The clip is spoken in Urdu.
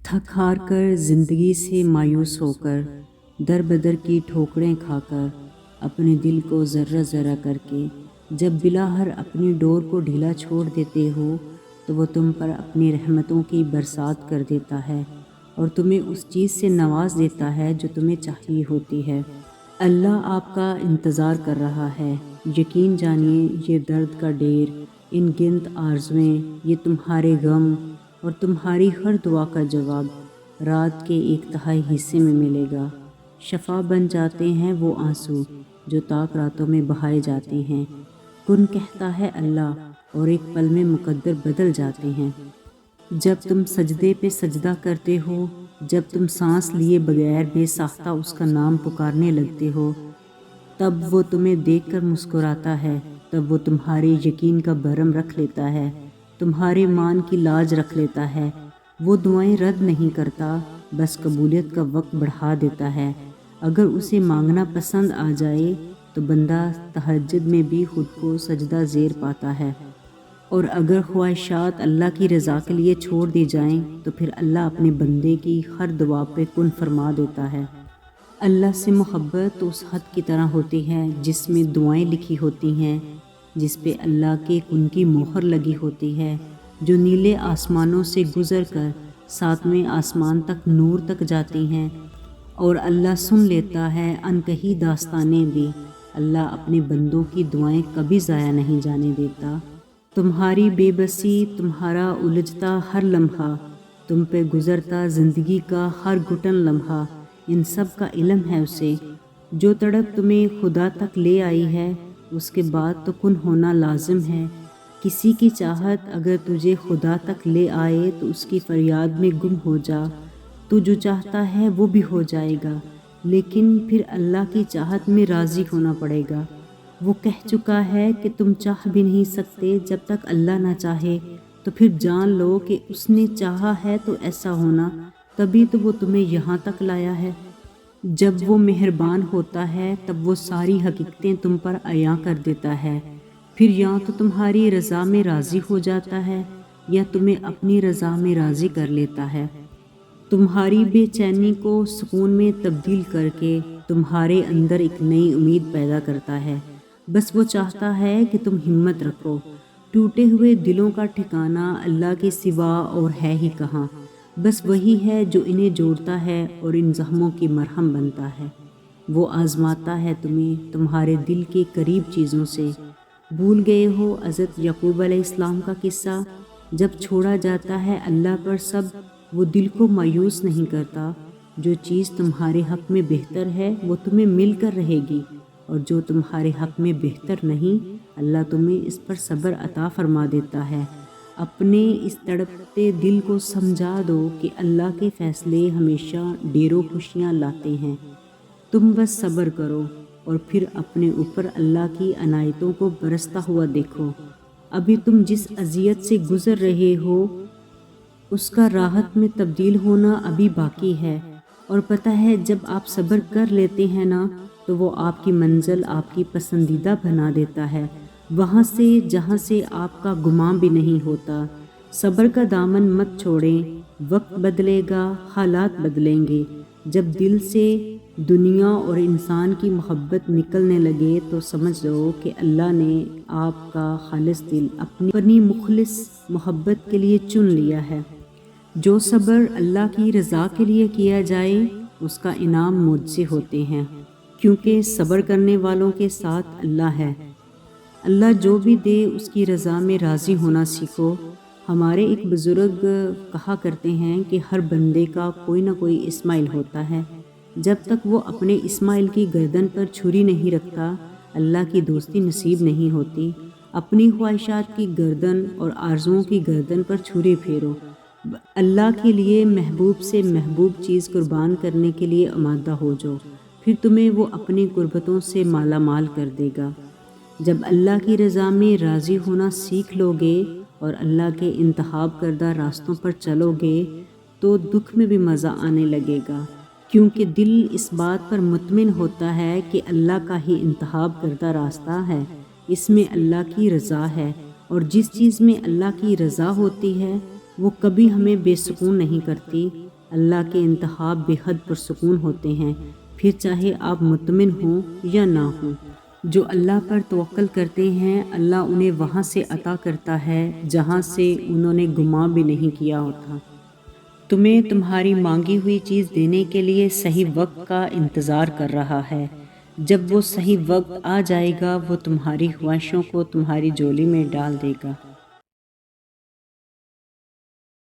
تھک ہار کر زندگی سے مایوس ہو کر، در بدر کی ٹھوکریں کھا کر، اپنے دل کو ذرہ ذرہ کر کے جب بلاہر اپنی ڈور کو ڈھیلا چھوڑ دیتے ہو تو وہ تم پر اپنی رحمتوں کی برسات کر دیتا ہے اور تمہیں اس چیز سے نواز دیتا ہے جو تمہیں چاہیے ہوتی ہے۔ اللہ آپ کا انتظار کر رہا ہے۔ یقین جانیے یہ درد کا ڈیر، ان گنت آرزویں، یہ تمہارے غم اور تمہاری ہر دعا کا جواب رات کے 1/3 حصے میں ملے گا۔ شفا بن جاتے ہیں وہ آنسو جو تاک راتوں میں بہائے جاتے ہیں۔ کن کہتا ہے اللہ اور ایک پل میں مقدر بدل جاتے ہیں۔ جب تم سجدے پہ سجدہ کرتے ہو، جب تم سانس لیے بغیر بے ساختہ اس کا نام پکارنے لگتے ہو، تب وہ تمہیں دیکھ کر مسکراتا ہے، تب وہ تمہارے یقین کا بھرم رکھ لیتا ہے، تمہارے مان کی لاج رکھ لیتا ہے۔ وہ دعائیں رد نہیں کرتا، بس قبولیت کا وقت بڑھا دیتا ہے۔ اگر اسے مانگنا پسند آ جائے تو بندہ تہجد میں بھی خود کو سجدہ زیر پاتا ہے، اور اگر خواہشات اللہ کی رضا کے لیے چھوڑ دی جائیں تو پھر اللہ اپنے بندے کی ہر دعا پہ کن فرما دیتا ہے۔ اللہ سے محبت تو اس خط کی طرح ہوتی ہے جس میں دعائیں لکھی ہوتی ہیں، جس پہ اللہ کے کن کی مہر لگی ہوتی ہے، جو نیلے آسمانوں سے گزر کر 7ویں آسمان تک نور تک جاتی ہیں، اور اللہ سن لیتا ہے انکہی داستانیں بھی۔ اللہ اپنے بندوں کی دعائیں کبھی ضائع نہیں جانے دیتا۔ تمہاری بے بسی، تمہارا الجھتا ہر لمحہ، تم پہ گزرتا زندگی کا ہر گھٹن لمحہ، ان سب کا علم ہے اسے۔ جو تڑپ تمہیں خدا تک لے آئی ہے، اس کے بعد تو کن ہونا لازم ہے۔ کسی کی چاہت اگر تجھے خدا تک لے آئے تو اس کی فریاد میں گم ہو جا، تو جو چاہتا ہے وہ بھی ہو جائے گا، لیکن پھر اللہ کی چاہت میں راضی ہونا پڑے گا۔ وہ کہہ چکا ہے کہ تم چاہ بھی نہیں سکتے جب تک اللہ نہ چاہے، تو پھر جان لو کہ اس نے چاہا ہے تو ایسا ہونا، تبھی تو وہ تمہیں یہاں تک لایا ہے۔ جب وہ مہربان ہوتا ہے تب وہ ساری حقیقتیں تم پر عیاں کر دیتا ہے، پھر یا تو تمہاری رضا میں راضی ہو جاتا ہے یا تمہیں اپنی رضا میں راضی کر لیتا ہے۔ تمہاری بے چینی کو سکون میں تبدیل کر کے تمہارے اندر ایک نئی امید پیدا کرتا ہے۔ بس وہ چاہتا ہے کہ تم ہمت رکھو۔ ٹوٹے ہوئے دلوں کا ٹھکانہ اللہ کے سوا اور ہے ہی کہاں؟ بس وہی ہے جو انہیں جوڑتا ہے اور ان زخموں کی مرہم بنتا ہے۔ وہ آزماتا ہے تمہیں تمہارے دل کے قریب چیزوں سے۔ بھول گئے ہو حضرت یعقوب علیہ السلام کا قصہ؟ جب چھوڑا جاتا ہے اللہ پر سب، وہ دل کو مایوس نہیں کرتا۔ جو چیز تمہارے حق میں بہتر ہے وہ تمہیں مل کر رہے گی، اور جو تمہارے حق میں بہتر نہیں، اللہ تمہیں اس پر صبر عطا فرما دیتا ہے۔ اپنے اس تڑپتے دل کو سمجھا دو کہ اللہ کے فیصلے ہمیشہ ڈھیروں خوشیاں لاتے ہیں۔ تم بس صبر کرو اور پھر اپنے اوپر اللہ کی عنایتوں کو برستا ہوا دیکھو۔ ابھی تم جس اذیت سے گزر رہے ہو اس کا راحت میں تبدیل ہونا ابھی باقی ہے، اور پتہ ہے جب آپ صبر کر لیتے ہیں نا تو وہ آپ کی منزل آپ کی پسندیدہ بنا دیتا ہے، وہاں سے جہاں سے آپ کا گمان بھی نہیں ہوتا۔ صبر کا دامن مت چھوڑیں، وقت بدلے گا، حالات بدلیں گے۔ جب دل سے دنیا اور انسان کی محبت نکلنے لگے تو سمجھ لو کہ اللہ نے آپ کا خالص دل اپنی مخلص محبت کے لیے چن لیا ہے۔ جو صبر اللہ کی رضا کے لیے کیا جائے اس کا انعام مجھ سے ہوتے ہیں، کیونکہ صبر کرنے والوں کے ساتھ اللہ ہے۔ اللہ جو بھی دے اس کی رضا میں راضی ہونا سیکھو۔ ہمارے ایک بزرگ کہا کرتے ہیں کہ ہر بندے کا کوئی نہ کوئی اسماعیل ہوتا ہے۔ جب تک وہ اپنے اسماعیل کی گردن پر چھری نہیں رکھتا، اللہ کی دوستی نصیب نہیں ہوتی۔ اپنی خواہشات کی گردن اور آرزوؤں کی گردن پر چھری پھیرو۔ اللہ کے لیے محبوب سے محبوب چیز قربان کرنے کے لیے آمادہ ہو جاؤ، پھر تمہیں وہ اپنی قربتوں سے مالا مال کر دے گا۔ جب اللہ کی رضا میں راضی ہونا سیکھ لو گے اور اللہ کے انتخاب کردہ راستوں پر چلو گے تو دکھ میں بھی مزہ آنے لگے گا، کیونکہ دل اس بات پر مطمئن ہوتا ہے کہ اللہ کا ہی انتخاب کردہ راستہ ہے، اس میں اللہ کی رضا ہے، اور جس چیز میں اللہ کی رضا ہوتی ہے وہ کبھی ہمیں بے سکون نہیں کرتی، اللہ کے انتخاب بے حد پرسکون ہوتے ہیں، پھر چاہے آپ مطمئن ہوں یا نہ ہوں۔ جو اللہ پر توکل کرتے ہیں، اللہ انہیں وہاں سے عطا کرتا ہے جہاں سے انہوں نے گمان بھی نہیں کیا ہوتا۔ تمہیں تمہاری مانگی ہوئی چیز دینے کے لیے صحیح وقت کا انتظار کر رہا ہے۔ جب وہ صحیح وقت آ جائے گا، وہ تمہاری خواہشوں کو تمہاری جھولی میں ڈال دے گا۔